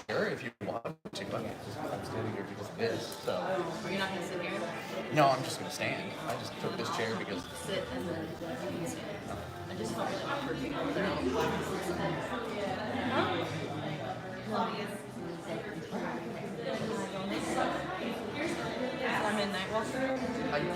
Sure, if you want to, but I'm standing here because of this. So. Are you not going to sit here? No, I'm just going to stand. I just took this chair because. Sit and then you can stand. I just felt really awkward being over there. I'm in Night Walker. I know.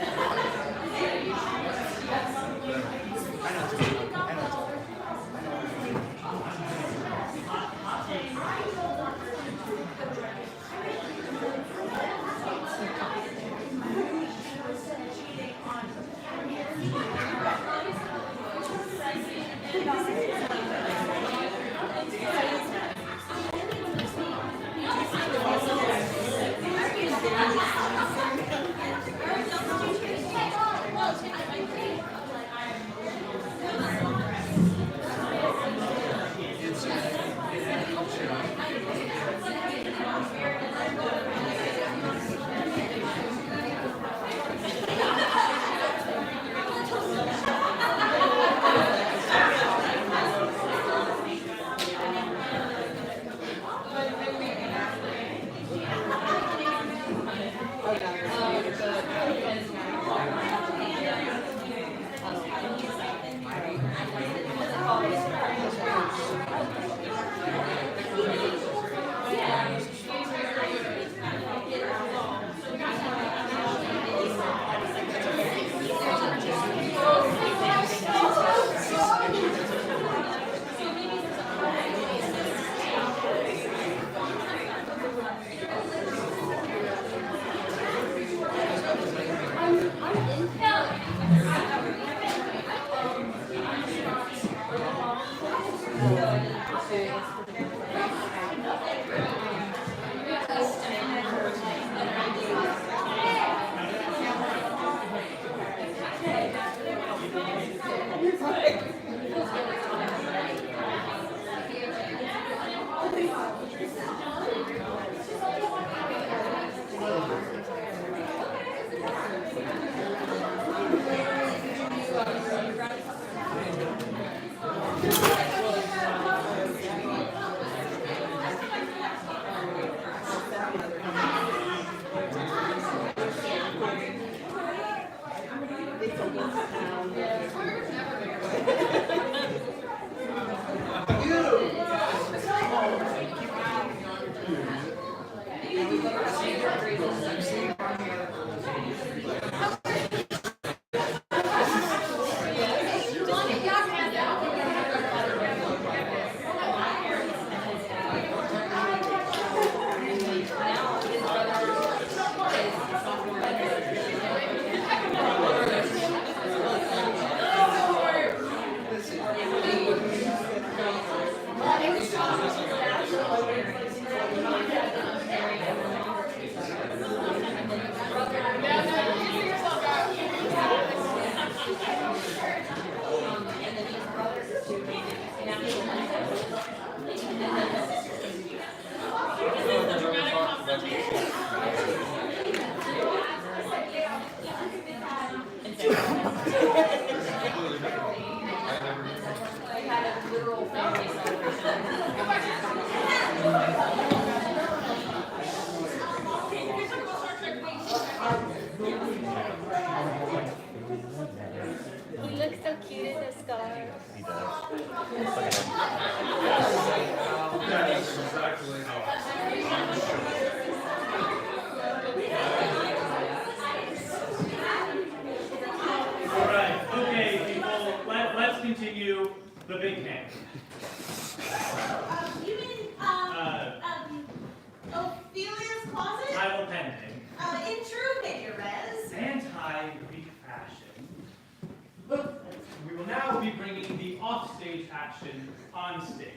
bringing the offstage action on stage.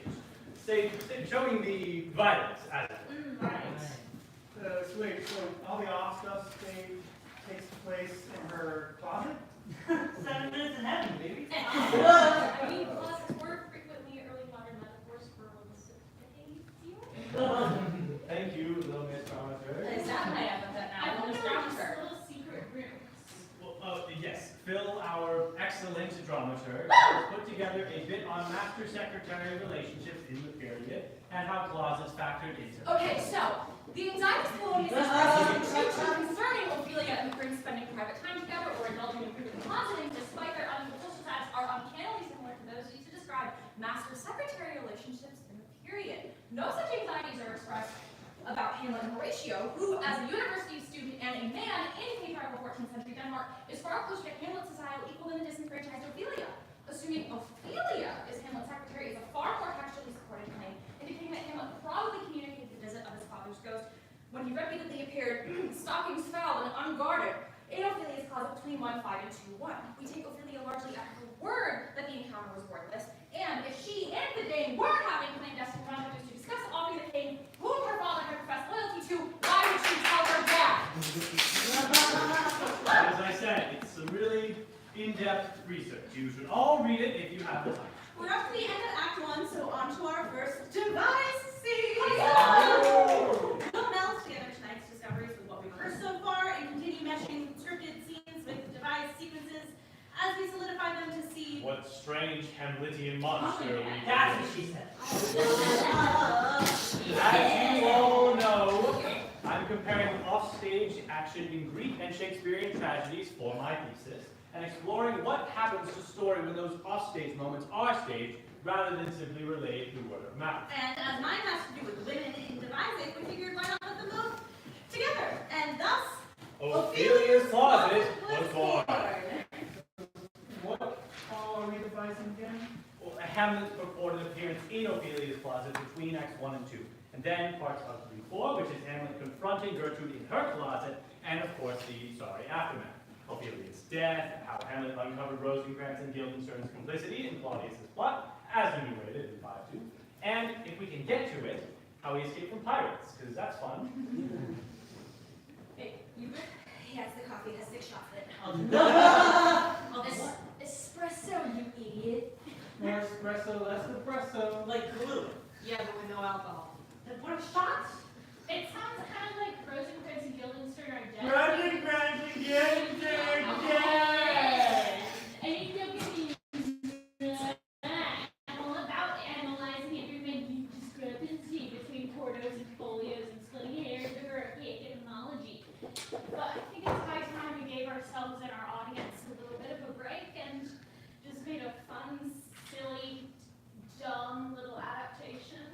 Showing the violence, as it were. Right. So wait, so all the off stuff takes place in her closet? 7 minutes in heaven, baby. I mean, closets were frequently early modern metaphors for behavior. Thank you, little Miss Dramaturg. Is that my epithet now? I Little wonder Mr. if Officer. little secret rooms. Well, yes, Phil, our excellent dramaturg, put together a bit on master-secretary relationships in the period and how closets factored into it. Okay, so the anxiety colonies is concerning Ophelia and the prince spending private time together or indulging in frequent closeting, despite their unequal social status, are uncannily similar to those used to describe master-secretary relationships in the period. No such anxieties are expressed about Hamlet and Horatio, who, as a university student and a man in patriarchal 14th century Denmark, is far closer to Hamlet's societal equal than the disenfranchised Ophelia. Assuming Ophelia is Hamlet's secretary is a far more textually supported claim, indicating that Hamlet probably communicated the visit of his father's ghost when he repeatedly appeared, stockings foul and unguarded, in Ophelia's closet between 1:5 and 2:1. We take Ophelia largely at her word that the encounter was worthless, and if she and the Dane were having clandestine rendezvous to discuss offering the king whom her father had professed loyalty to, why would she tell her dad? As I said, it's a really in-depth research. You should all read it if you have the time. We're up to the end of Act 1, so on to our first device scene. We'll meld together tonight's discoveries with what we've heard so far and continue meshing scripted scenes with device sequences as we solidify them to see What strange Hamletian monster we That's what she said. As you all know, I'm comparing offstage action in Greek and Shakespearean tragedies for my thesis, and exploring what happens to story when those offstage moments are staged, rather than simply relayed through word of mouth. And as mine has to do with women in devising, we figured why not put them both together. And thus, Ophelia's closet was born. What all are we devising again? Well, Hamlet's purported appearance in Ophelia's closet between Acts 1 and 2, and then parts of 3-4, which is Hamlet confronting Gertrude in her closet, and of course the sorry aftermath. Ophelia's death, how Hamlet uncovered Rosencrantz and Guildenstern's complicity in Claudius's plot, as enumerated in 5-2, and if we can get to it, how he escaped from pirates, because that's fun. Hey, you yes, the coffee has 6 shots in it. Oh, Espresso, you idiot. More espresso, less espresso. like glue. Yeah, but with no alcohol. And what shots? It sounds kind of like Rosencrantz and Guildenstern are dead. Rosencrantz and Guildenstern, Okay. And you don't get all about analyzing every minute discrepancy between Portos and folios and splitting hairs over archaic etymology. But I think it's high time we gave ourselves and our audience a little bit of a break and just made a fun, silly, dumb little adaptation.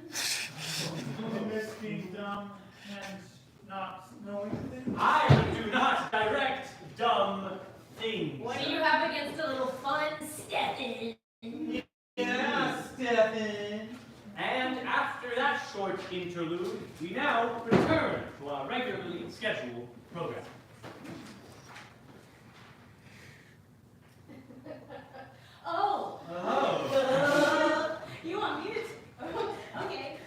You miss being dumb and not knowing things? I do not direct dumb things. What do you have against a little fun, Stefan? Yeah, Stefan. And after that short interlude, we now return to our regularly scheduled program. Oh. Oh. You want me to? Okay.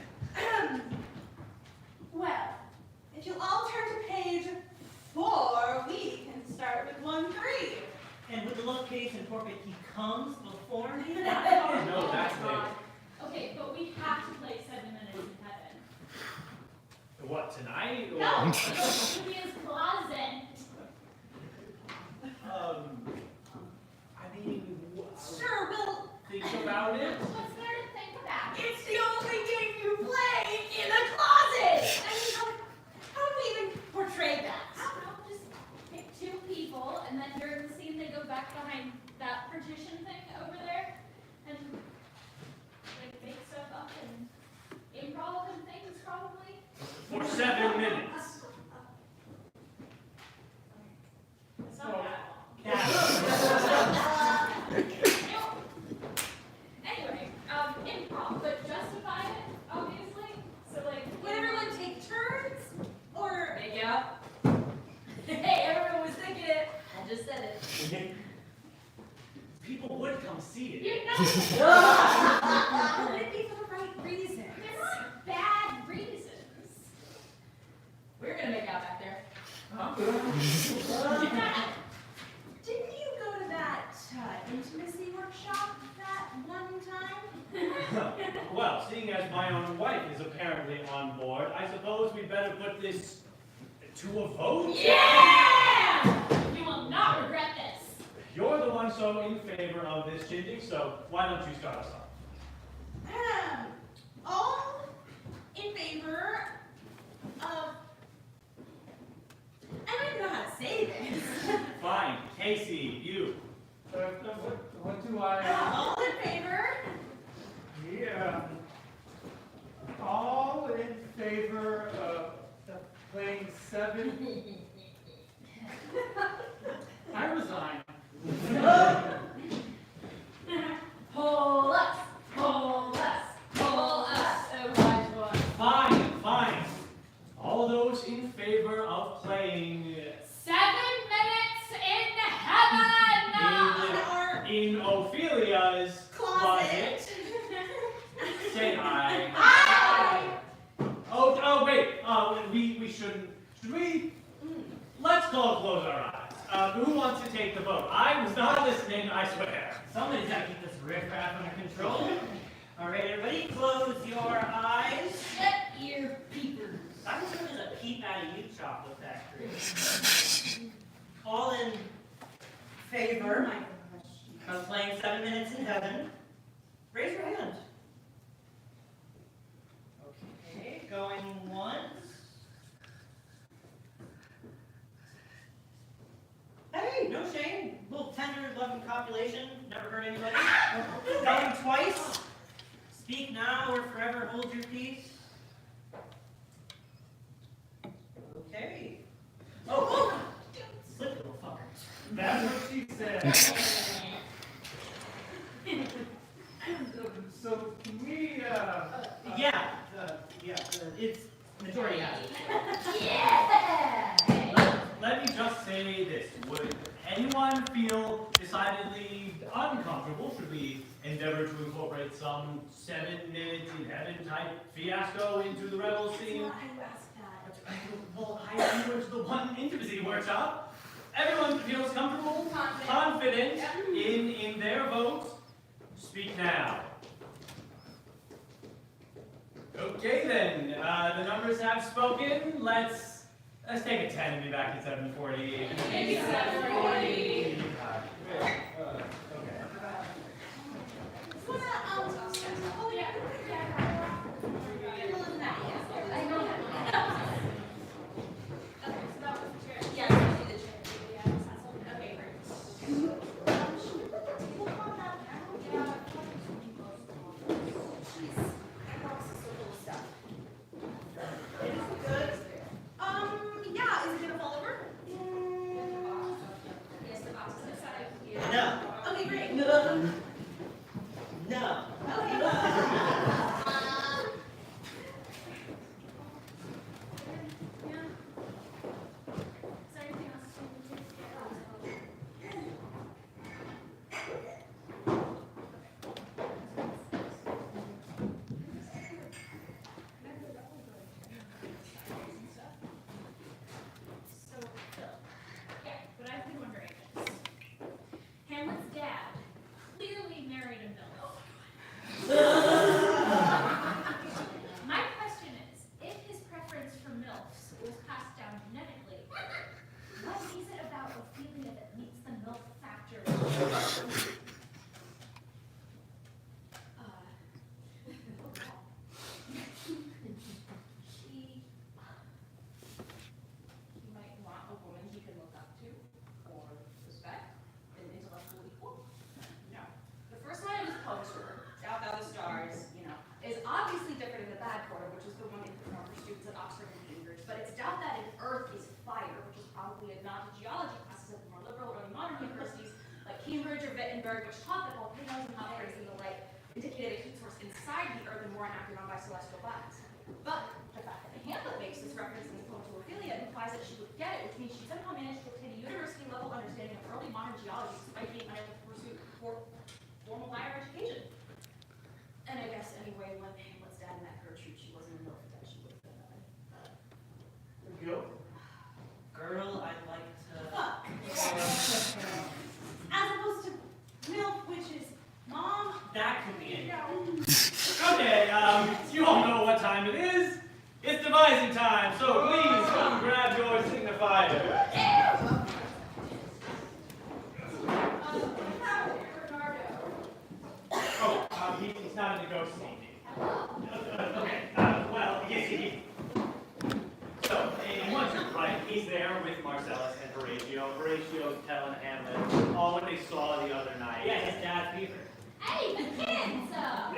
Well, if you'll all turn to page 4, we can start with 1-3. And with the love case and portrait, he comes before me? No, that's later. Okay, but we have to play 7 Minutes in Heaven. What, tonight? Or, No, Julia's closet. I mean, Sure, we'll. think about it. What's there to think about? It's the only game you play in a closet! I mean, how do we even portray that? I don't know, just pick 2 people, and then during the scene they go back behind that partition thing over there, and like make stuff up and improv and things probably. For 7 minutes. It's not that long. Yeah. Anyway, Would it be for the right reasons? They're not bad reasons. We're gonna make out back there. Didn't you go to that intimacy workshop that one time? Well, seeing as my own wife is apparently on board, I suppose we'd better put this to a vote? Yeah! You will not regret this. You're the one so in favor of this shindig, so why don't you start us off? All in favor of... I don't even know how to say this. Fine, Casey, you. What do I? All in favor? Yeah. All in favor of playing 7? I resign. Pull us, pull us, pull us, oh wise one. Fine. All those in favor of playing 7 minutes in heaven. in Ophelia's Closet. say aye. Aye. Oh, wait. We shouldn't. Should we? Let's close our eyes. Who wants to take the vote? I was not listening, I swear. Somebody's got to keep this riffraff under control. All right, everybody, close your eyes. Shut your peepers. I was going to peep out of you, chocolate factory. All in favor of playing 7 minutes in heaven, raise your hand. Okay, going once. Hey, no shame. Little tender, loving copulation. Never hurt anybody. Going twice. Speak now or forever hold your peace. Okay. Oh! Slip, little fucker. That's what she said. So can we? It's majority has it. Let me just say this. Would anyone feel decidedly uncomfortable should we endeavor to incorporate some 7 minutes in heaven type fiasco into the rebel scene? That's not how you ask that. Well, I went to the one intimacy workshop. Everyone feels comfortable, confident in their vote. Speak now. Okay then, the numbers have spoken. Let's take a 10 and be back at 7:40. Maybe 7:40. Okay. Oh, yeah. I know that. Okay, so that was the chair. Yeah, we do the chair. Okay, great. We'll call that now. Yeah. Jeez, my box is so full of stuff. Is it good? Yeah, is it gonna fall over? Yes, the box is inside here. No. Okay, great. No. Okay. Is there anything else you need to So, yeah, but I've been wondering this. Hamlet's dad clearly married a MILF. My question is, if his preference for MILFs was passed down genetically, what is it about Ophelia that meets the MILF factor? He might want a woman he can look up to or respect, an intellectual equal. No. The first line of his poster, Doubt Thou the Stars, is obviously different in the bad quarter, which is the one they perform for students at Oxford and Cambridge, but it's Doubt That in Earth is Fire, which is probably a nod to geology classes at the more liberal early modern universities like Cambridge or Wittenberg, which taught that volcanoes and hot springs and the like indicated a heat source inside the Earth and weren't acted on by celestial bodies. But the fact that Hamlet makes this reference in the poem to Ophelia implies that she would get it, which means she somehow managed to obtain a university-level understanding of early modern geology despite being unable to pursue formal higher education. revising time, so please come grab your signifier. Oh, he's not in the ghost scene. Okay, well, so, in one sense, right, he's there with Marcellus and Horatio. Horatio's telling Hamlet all what they saw the other night. Yeah, his dad's fever. Hey, the kids!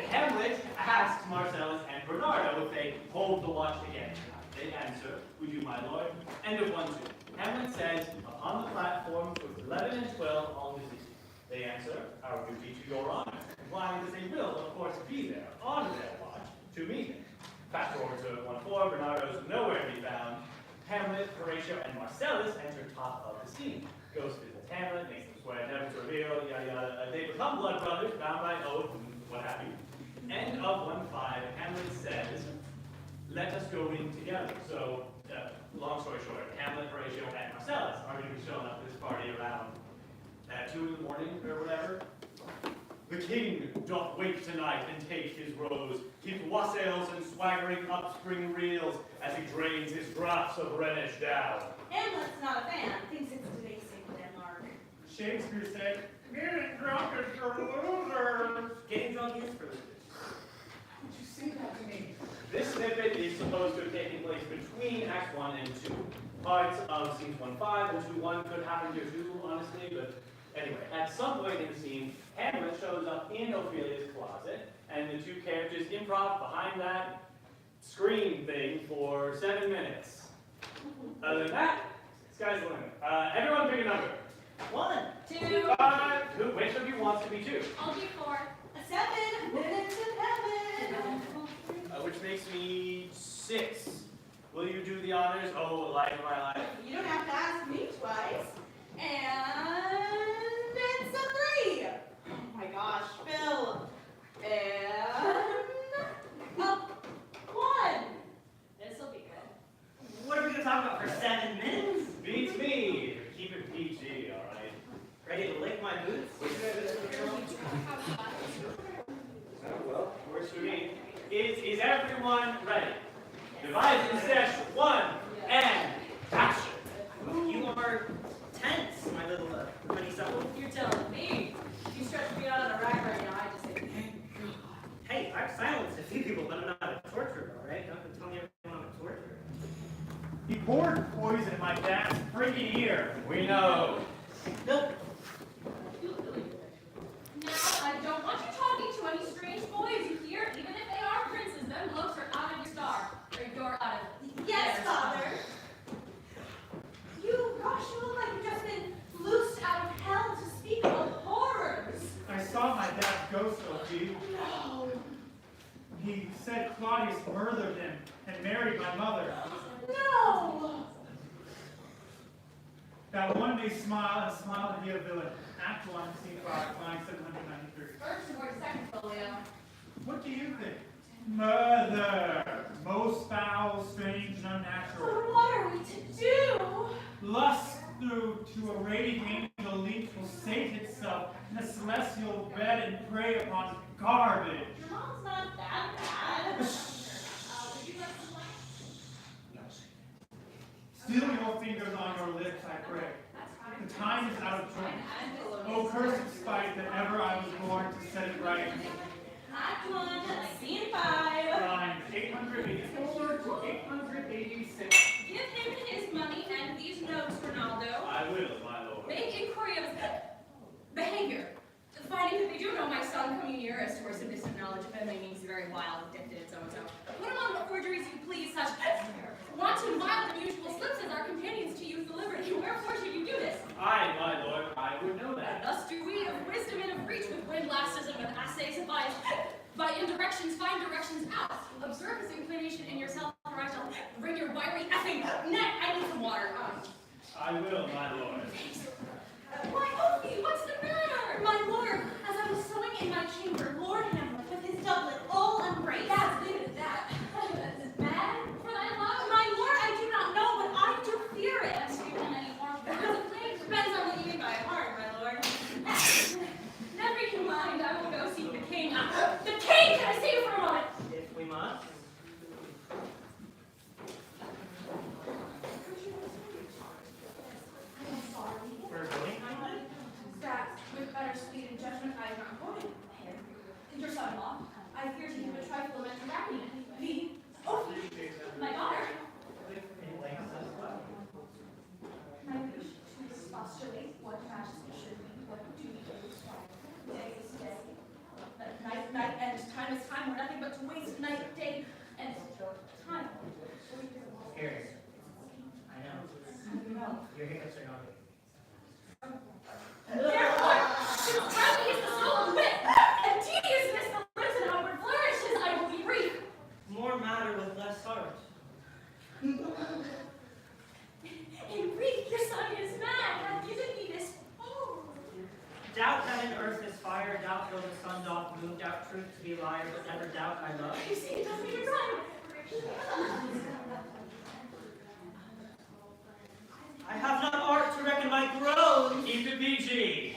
Hamlet asks Marcellus and Bernardo if they hold the watch again. They answer, "We do, my lord." End of 1-2. Hamlet says, "Upon the platform with 11 and 12 all is easy." They answer, "Our duty to your honor," implying that they will, of course, be there, on their watch, to meet him. Fast forward to 1-4, Bernardo's nowhere to be found. Hamlet, Horatio, and Marcellus enter top of the scene. Ghost visits Hamlet, makes them swear never to reveal, yada yada. They become blood brothers, bound by oath, and what have you. End of 1-5, Hamlet says, "Let us go in together." So, long story short, Hamlet, Horatio, and Marcellus are going to be showing up at this party around 2 in the morning or whatever. "The king doth wake tonight and take his rose, keep wassails and swaggering up spring reels as he drains his draughts of Rhenish down." Hamlet's not a fan, thinks it's debasing Denmark. Shakespeare said, "Getting drunk is for losers." Getting drunk is for losers. Would you say that to me? This snippet is supposed to have taken place between Acts 1 and 2. Parts of scenes 1-5 and 2-1 could happen here too, honestly, but anyway, at some point in the scene, Hamlet shows up in Ophelia's closet, and the two characters improv behind that screen thing for 7 minutes. Other than that, sky's the limit. Everyone pick a number. 1. 2. 5. Which of you wants to be 2? I'll do 4. 7 minutes in heaven. Which makes me 6. Will you do the honors? Oh, life of my life. You don't have to ask me twice. And it's a 3. Oh my gosh, Phil. And a 1. This'll be good. What are we going to talk about for 7 minutes? Beats me. Keep it PG, all right? Ready to lick my boots? Well, works for me. Is everyone ready? Devising session 1 and action. You are tense, my little honeysuckle. You're telling me. You stretch me out on a rack right now, I just say, Hey, I've silenced a few people, but I'm not a torturer, all right? Don't tell me everyone I'm a torturer. He poured poison in my dad's freaking ear. We know. Nope. now, I don't want you talking to any strange boys, you hear? Even if they are princes, them looks are out of your star. Or you're out of Yes, theirs. Father. Gosh, you look like you've just been loosed out of hell to speak of horrors. I saw my dad's ghost, Ophelia. No. He said Claudius murdered him and married my mother. No. That one may smile and smile to be a villain. Act 1, scene 5, line 793. First or second folio. What do you think? Mother, most foul, strange, and unnatural. But what are we to do? Lust through to a radiant angel leap will sate itself in a celestial bed and prey upon garbage. Your mom's not that bad. Would you like some wine? Still your fingers on your lips, I pray. That's fine. The time is out of joint. Oh, cursed spite that ever I was born to set it right. Act 1, scene 5. Lines 884 to 886. Give him his money and these notes, Ronaldo. I will, my lord. Make inquiry of his behavior. Finding that they do know my son coming near a source of distant knowledge of him means very wild, addicted, so-and-so. Put him on what forgeries you please, such wanton, wild, and unusual slips as our companions to use the liberty. Wherefore should you do this? I, my lord, I would know And that. thus do we of wisdom and of reach with windlasses and with assays advise. By indirections, find directions out. Observe his inclination in yourself, or I shall bring your wiry effing neck. I need some water. I will, my lord. Why, Ophi, what's the matter? My lord, as I was sewing in my chamber, Lord Hamlet, with his doublet all unbraced. That's good, that. Bad for thy love? My lord, I do not know, but I do fear it. Has given any more words of things? Depends on what you mean by hard, my lord. Never you mind, I will go seek the king. The king! Can I see you for a moment? If we must. Your hiccups are not Therefore, since brevity is the soul of wit, and tediousness the lips and outward flourishes, I will be brief. More matter with less art. In brief, your son is mad, hath given me this poem. Doubt heaven, earth is fire, doubt though the sun doth move, doubt truth to be a liar, but never doubt I love. You see, it doesn't even rhyme. I have not art to reckon my groans. Keep it PG.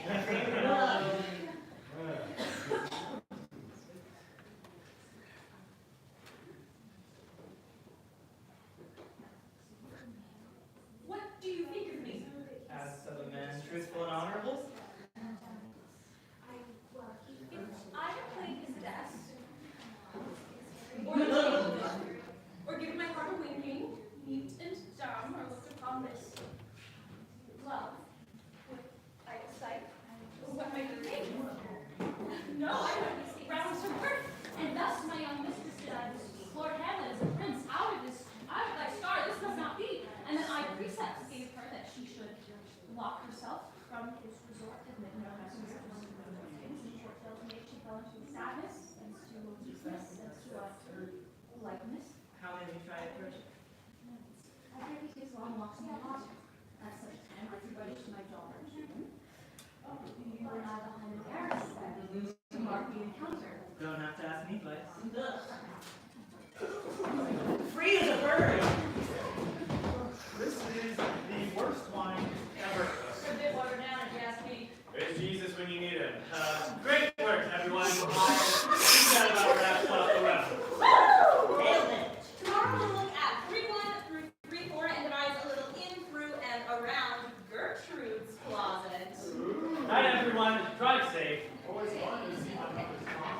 What do you think of me? As of a man truthful and honorable. If I have played his best, or the or given my heart a winking, mute and dumb, or looked upon this love with idle sight, what might you think? No, I don't see grounds to work. And thus my young mistress did I bespeak. Lord Hamlet is a prince, out of thy star, this must not be. And then I precepts gave her that she should lock herself from his resort, admit no messengers, and short tales made she fell into sadness, and to weakness, and to likeness. How many of you try it first? I hear he takes long walks in the water. At such time, everybody to my daughter, June. You were not behind the barracks, then, to mark the encounter. Don't have to ask me twice. Free as a bird. This is the worst wine ever. It's a bit watered down, if you ask me. There's Jesus when you need him. Great work, everyone. That about wraps up the rest. Nailed it. Tomorrow we'll look at 3-1 through 3-4 and devise a little in, through, and around Gertrude's closet. Night, everyone. Drive safe. Always wanted to see my mother's mom.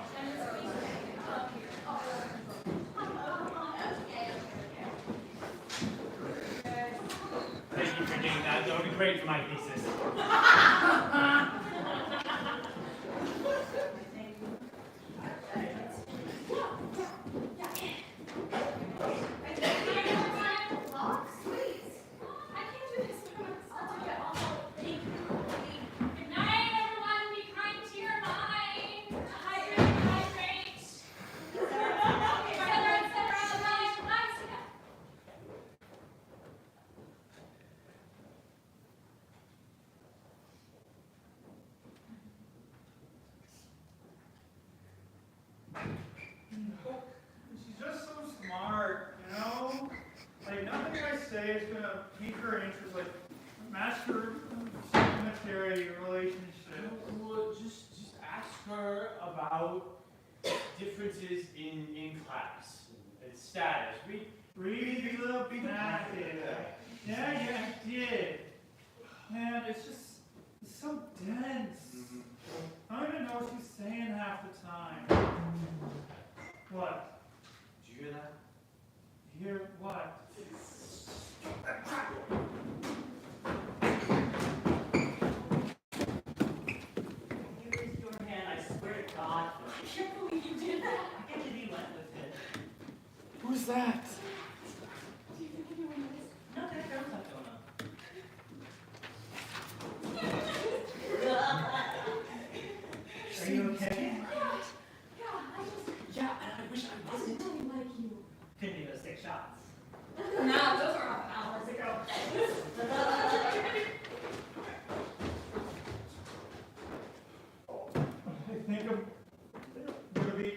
Thank you for doing that. That would be great for my thesis. Good night, everyone. Be kind to your mind. Hydrate. Etc. She's just so smart, you know? Like, nothing I say is gonna pique her interest, like, master cemetery relationship. Well, just ask her about differences in class, its status. Read the little big packet. Yeah, I did. Man, it's so dense. I don't even know what she's saying half the time. What? Did you hear that? Hear what? You raised your hand, I swear to God. I can't believe you did that. I can't believe you went with it. Who's that? Do you think anyone knows? No, that girl's not going on. Are you okay? Yeah, I wish I wasn't really like you. Couldn't be those 6 shots. No, those were hours ago. I think I'm gonna be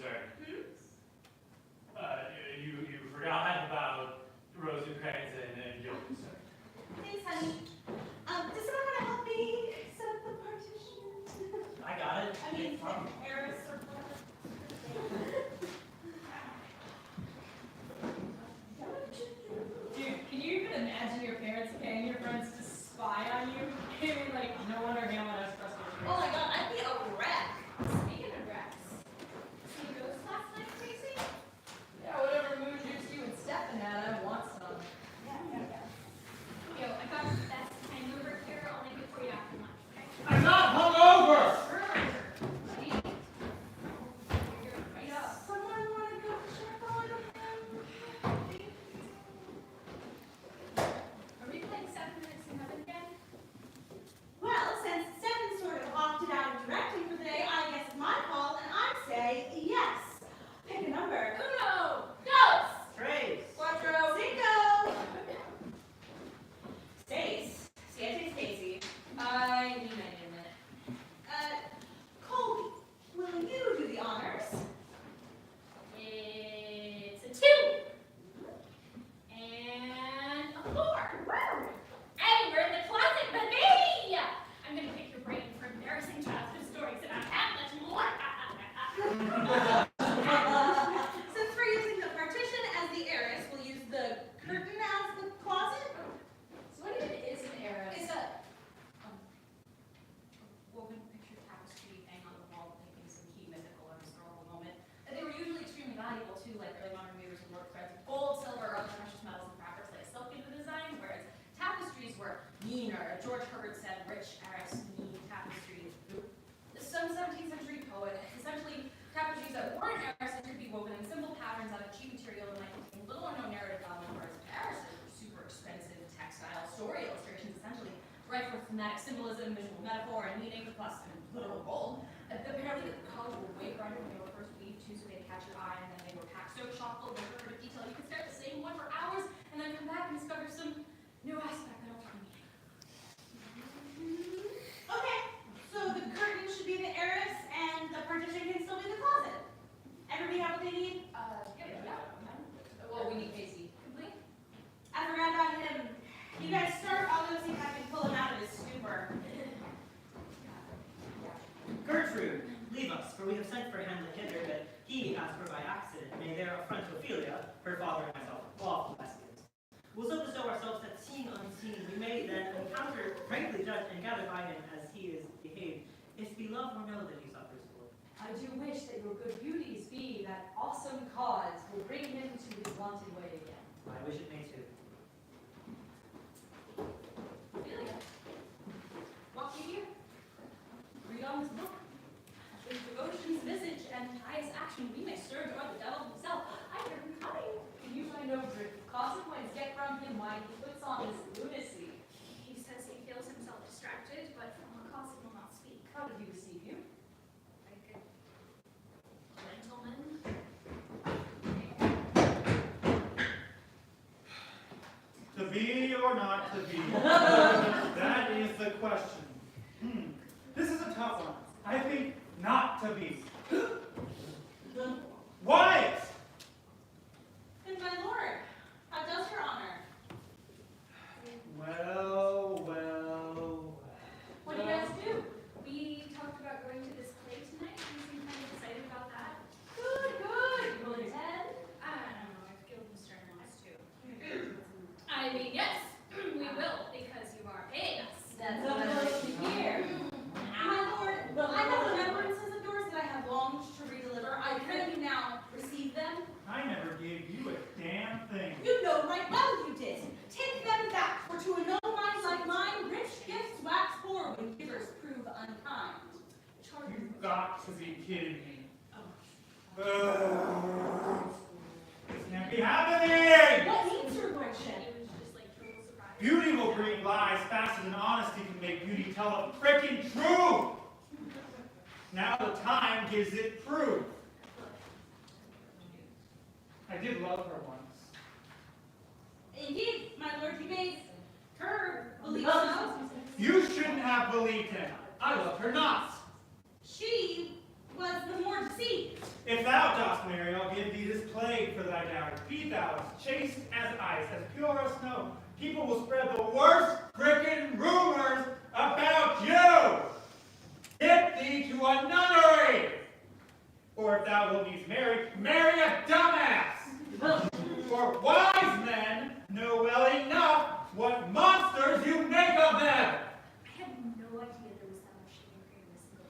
concern. Hmm? You forgot about Rosencrantz and Gilbert, sir. Thanks, honey. Does someone want to help me set up the partition? I got it. I mean, It's fun. Eris or Dude, can you even imagine your parents paying your friends to spy on you? I mean, like, no wonder Hamlet has frustration. Oh my god, I'd be a wreck. Speaking of Rex, See ghosts last night, Tracy? yeah, whatever mood you and Stefan had, I want some. Yo, I got the best hangover cure. I'll make it for you after lunch, okay? I'm not hungover! See? You're right up. Someone want to go check on him? Are we playing 7 Minutes in Heaven again? Well, since Stefan sort of opted out of directing for the day, I guess it's my call, and I'd say yes. Pick a number. Uno! Dos! Trace. Cuatro! Cinco! Stace. Siete Stacy. I need a minute. Colby, will you do the honors? It's a 2. And a 4. Hey, we're in the closet, baby! I'm gonna pick your brain for embarrassing childhood stories about Hamlet and more. Since we're using the partition as the heiress, we'll use the curtain as the closet. So what even is an era? It's a woven picture tapestry hanging on the wall depicting some key mythical or historical moment. And they were usually extremely valuable too, like early modern weavers would work threads of gold, silver, or other precious metals and fabrics like silk into the design, whereas tapestries were meaner. George Herbert said, rich heiress, mean tapestry. Some 17th century poet, essentially tapestries that weren't heiresses could be woven in simple patterns out of cheap material and like little or no narrative value, whereas heiresses were super expensive textile story illustrations, essentially rife with thematic symbolism, visual metaphor, and meaning, plus literal gold. Apparently, the colors were way brighter when they were first weaved too, so they'd catch your eye, and then they were packed so chock full of decorative detail. You could stare at the same one for hours, and then come back and discover some new aspect that altered meaning. Okay, so the curtain should be the heiress, and the partition can still be the closet. Everybody have what they need? Well, we need Casey. Complete? I forgot about him. You guys start, I'll go see if I can pull him out of his stupor. Gertrude, leave us, for we have sent for Hamlet hither, that he, as for by accident, may there affront Ophelia, her father and myself, lawful messengers. We'll so bestow ourselves that seeing unseen, we may then encounter, frankly judge, and gather by him as he is behaved, if be love or know that he suffers for. I do wish that your good beauties be that awesome cause will bring him to his wonted way again. I wish it may too. Ophelia, walk you here. Read on this book. With devotion's visage and pious action, we may stir joy the devil himself. I hear him coming. Can you find no consequence get from him why he puts on this lunacy? He says he feels himself distracted, but from what cause he will not speak. How did he receive you? Like a gentleman. To be or not to be? That is the question. This is a tough one. I think not to be. Why? And my lord, how does your honor? Well. What do you guys do? We talked about going to this play tonight. You seem kind of excited about that. Good. You will attend? I don't know. I've killed Mr. Wants to. I mean, yes, we will, because you are paying us. That's what I like to hear. My lord, I have remembrances of yours that I have longed to redeliver. I pray you now receive them. I never gave you a damn thing. You know right well you did. Take them back, for to a noble mind like mine, rich gifts wax poor when givers prove unkind. You've got to be kidding me. This can't be happening! What needs your lordship? It was just like total surprise. Beauty will bring lies faster than honesty can make beauty tell a frickin' truth! Now the time gives it proof. I did love her once. Indeed, my lord, you made her believe so. You shouldn't have believed him. I loved her not. She was the more deceived. If thou dost marry, I'll give thee this plague for thy dowry. Be thou as chaste as ice, as pure as snow. People will spread the worst frickin' rumors about you. Get thee to a nunnery. Or if thou wilt needs marry, marry a dumbass. For wise men know well enough what monsters you make of them. I had no idea there was that much shaving cream in a single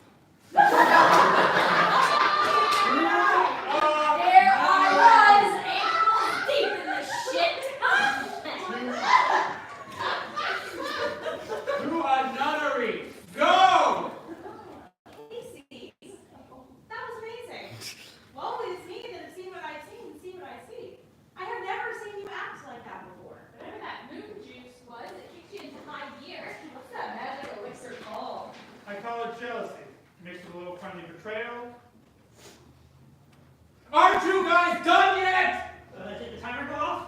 There I was, ankle deep in the shit. To a nunnery. Go! Casey, that was amazing. Well, it's me that have seen what I've seen and seen what I see. I have never seen you act like that before. Whatever that moon juice was, it kicked you into high gear. What's that magic elixir called? I call it jealousy, mixed with a little friendly betrayal. Aren't you guys done yet? Did the timer go off?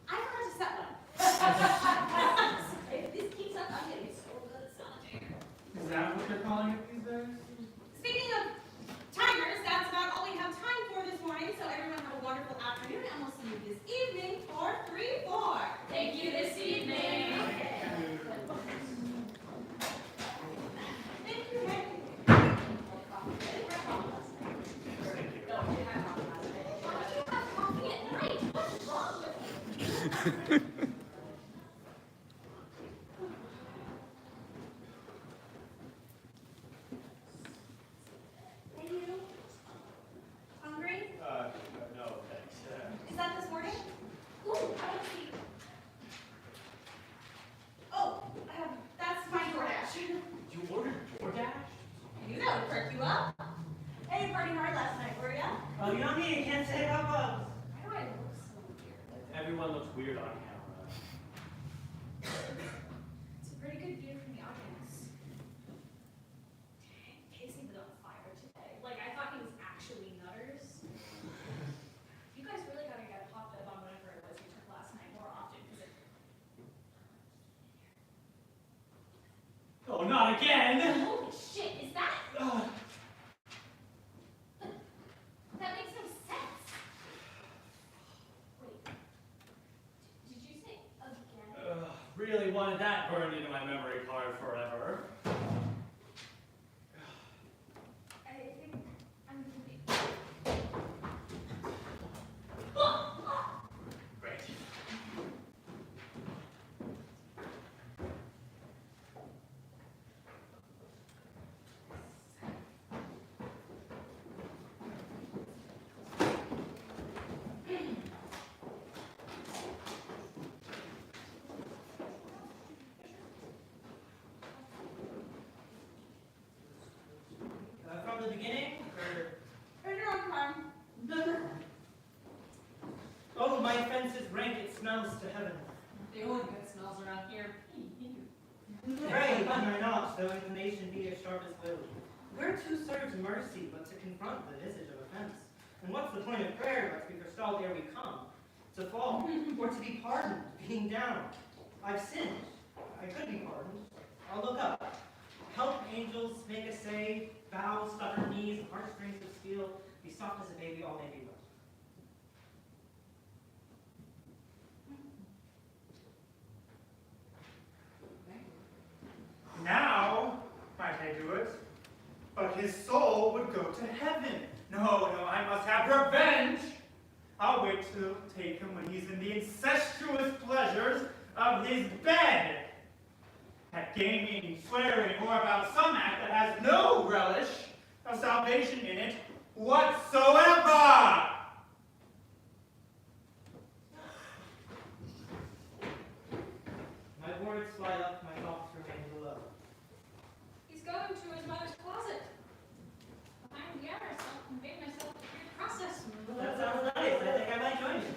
I forgot to set one. If this keeps up, I'm getting so good at solitaire. Is that what they're calling it these days? Speaking of timers, that's about all we have time for this morning. So everyone have a wonderful afternoon, and we'll see you this evening for 3-4. Thank you this evening. Thank you, Henry. Coffee at night. What's wrong with you? Hey, you. Hungry? No, thanks. Is that this morning? Ooh, I want to see. Oh, that's my DoorDash. You ordered DoorDash? You know, to perk you up. Hey, you partied hard last night, were ya? Oh, you know me, I can't say how bugs. Why do I look so weird? Everyone looks weird on camera. It's a pretty good view from the audience. Dang, Casey was on fire today. Like, I thought he was actually nutters. You guys really gotta get hopped up on whatever it was you took last night more often, because it... Oh, not again! Holy shit, is that... That makes no sense. Wait. Did you say again? Really wanted that burned into my memory card forever. I think I'm gonna be... Great. From the beginning, or... In your own time. Oh, my fence is rank, it smells to heaven. The only good smells around here. Pray, fear not, though inclination be as sharp as will. Whereto serves mercy, but to confront the visage of offense? And what's the point of prayer, but to be forestalled ere we come? To fall, or to be pardoned, being down. I've sinned, I could be pardoned. I'll look up. Help angels make a say, bow, stubborn knees, heartstrings of steel, be soft as a baby, all may be well. Now might I do it, but his soul would go to heaven. No, I must have revenge. I'll wait to take him when he's in the incestuous pleasures of his bed. At gaming, swearing, or about some act that has no relish of salvation in it whatsoever. My words fly up, my thoughts remain below. He's going to his mother's closet. Behind the others, I'll make myself a weird process. That sounds nice. I think I might join you.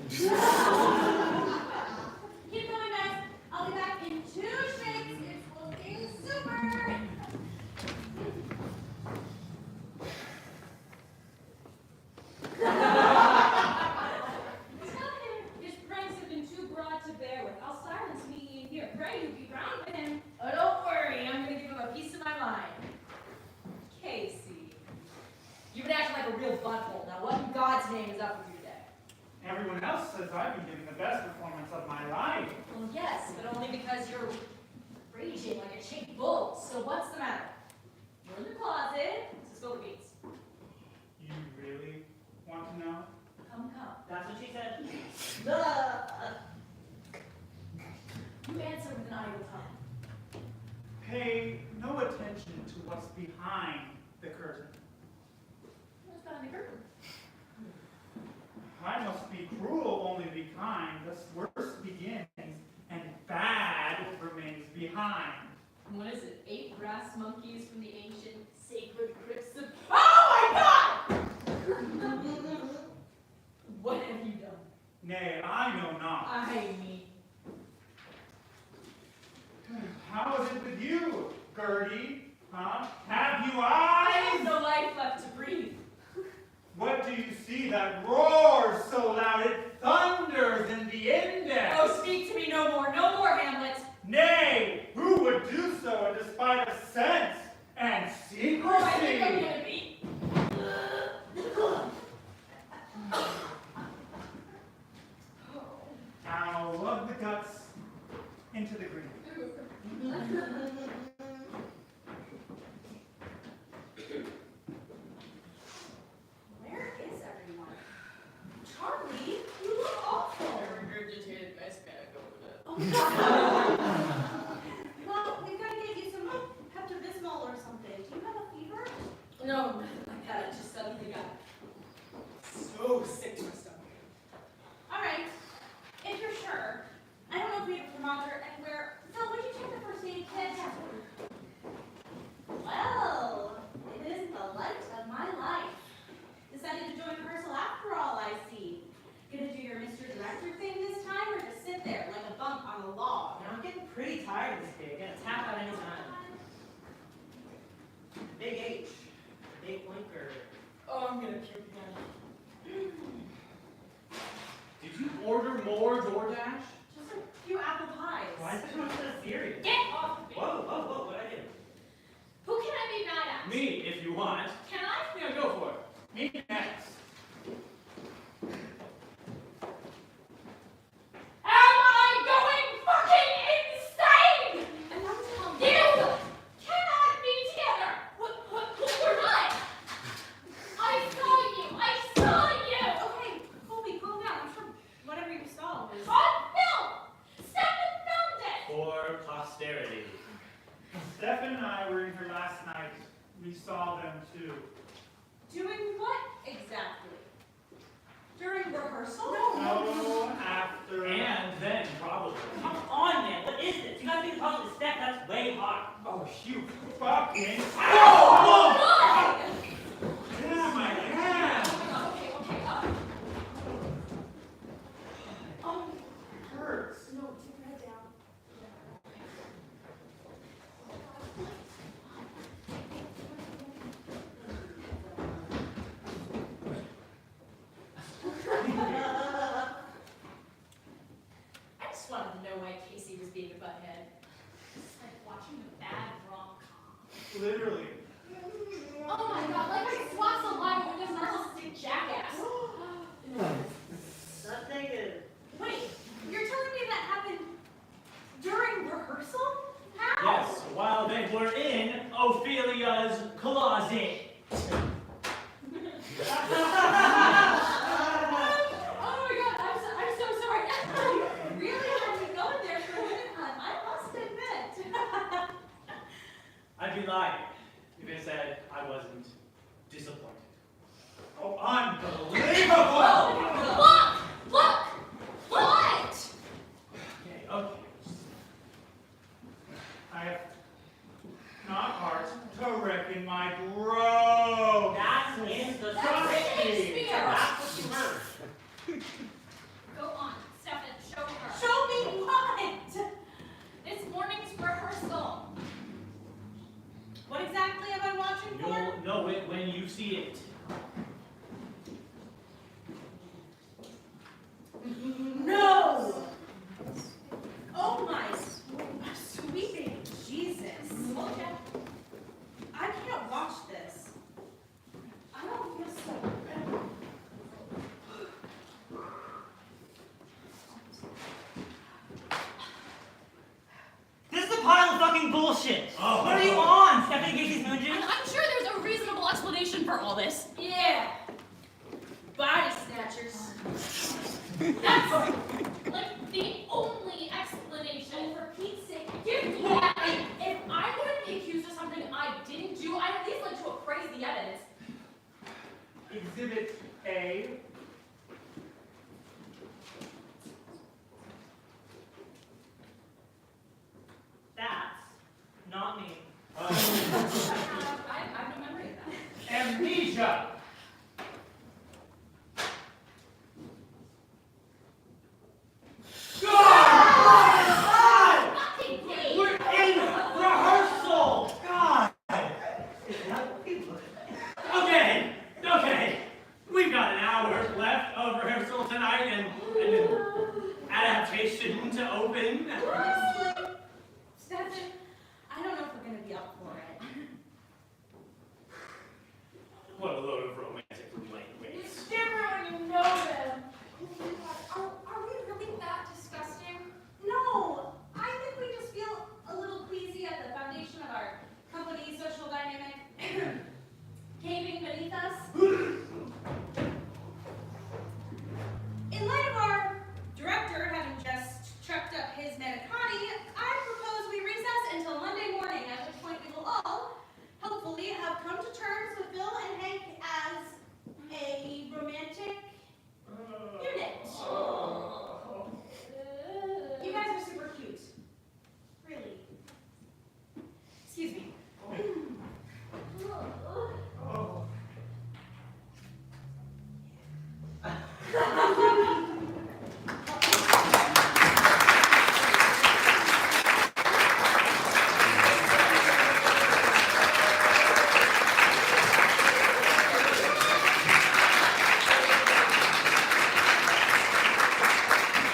Keep going, guys. I'll be back in 2 shakes. It's looking super. His pranks have been too broad to bear with. I'll silence me in here. Pray you be round with him. Oh, don't worry. I'm gonna give him a piece of my mind. Casey, you've been acting like a real God's name is up with you today? Everyone else says I've been giving the best performance of my life. Well, yes, but only because you're raging like a chained bull. So what's the matter? You're in the closet, so spill the beans. You really want to know? Come. That's what she said. You answer with an idle tongue. Pay no attention to what's behind the curtain. What's behind the curtain? I must be cruel, only be kind. Thus worse begins, and bad remains behind. What is it? 8 brass monkeys from the ancient sacred crypts of... Oh my God! What have you done? Nay, I know not. I mean... How is it with you, Gertie? Huh? Have you I have eyes? no life left to breathe. What do you see that roars so loud it thunders in the index? Oh, speak to me no more, Hamlet. Nay, who would do so in despite of sense and secrecy? Oh, I think I'm gonna be... I'll lug the guts into the green. Where is everyone? Charlie, you look awful. regurgitated my spag over it. Oh, God. Well, we've got to get you some Pepto-Bismol or something. Do you have a fever? No, nothing like that. I just suddenly got so sick to my stomach. All right. If you're sure. I don't know if we have a thermometer anywhere. Phil, would you check the first aid kit? Well, it is the light of my life. Decided to join rehearsal after all, I see. Gonna do your Mr. Director thing this time, or just sit there like a bump on a log? I'm getting pretty tired of this gig. Gonna tap out any time. Big H. Big blinker. Oh, I'm gonna puke again. Did you order more DoorDash? Just a few apple pies. Why is this so much so serious? Get off of me. Whoa, what'd I do? Who can I be mad at? Me, if you want. Can I? Yeah, go for it. Me next. Am I going fucking insane? And I'm telling You cannot be together. We're not. I saw you. Okay, Colby, calm down. I'm sure whatever you saw was... On film. Stefan filmed it. For posterity. Stefan and I were in here last night. We saw them too. Doing what exactly? During rehearsal? No, after. And then probably. Come on, man. What is this? You gotta be the positive step. That's way hard. Oh, you fucking. Oh, Damn, my hand! Okay. Hurts. No, take your head down. I just wanted to know why Casey was being a butthead. It's like watching a bad rom-com. Literally. That's like the only explanation. For Pete's sake, give me that. If I'm going to be accused of something I didn't do, I'd at least like to appraise the evidence. Exhibit A. That's not me. I have no memory of that. Amnesia. Nothing, please. We're in rehearsal. God. Is that what we look at? Okay. We've got an hour left of rehearsal tonight and an adaptation to open. Honestly,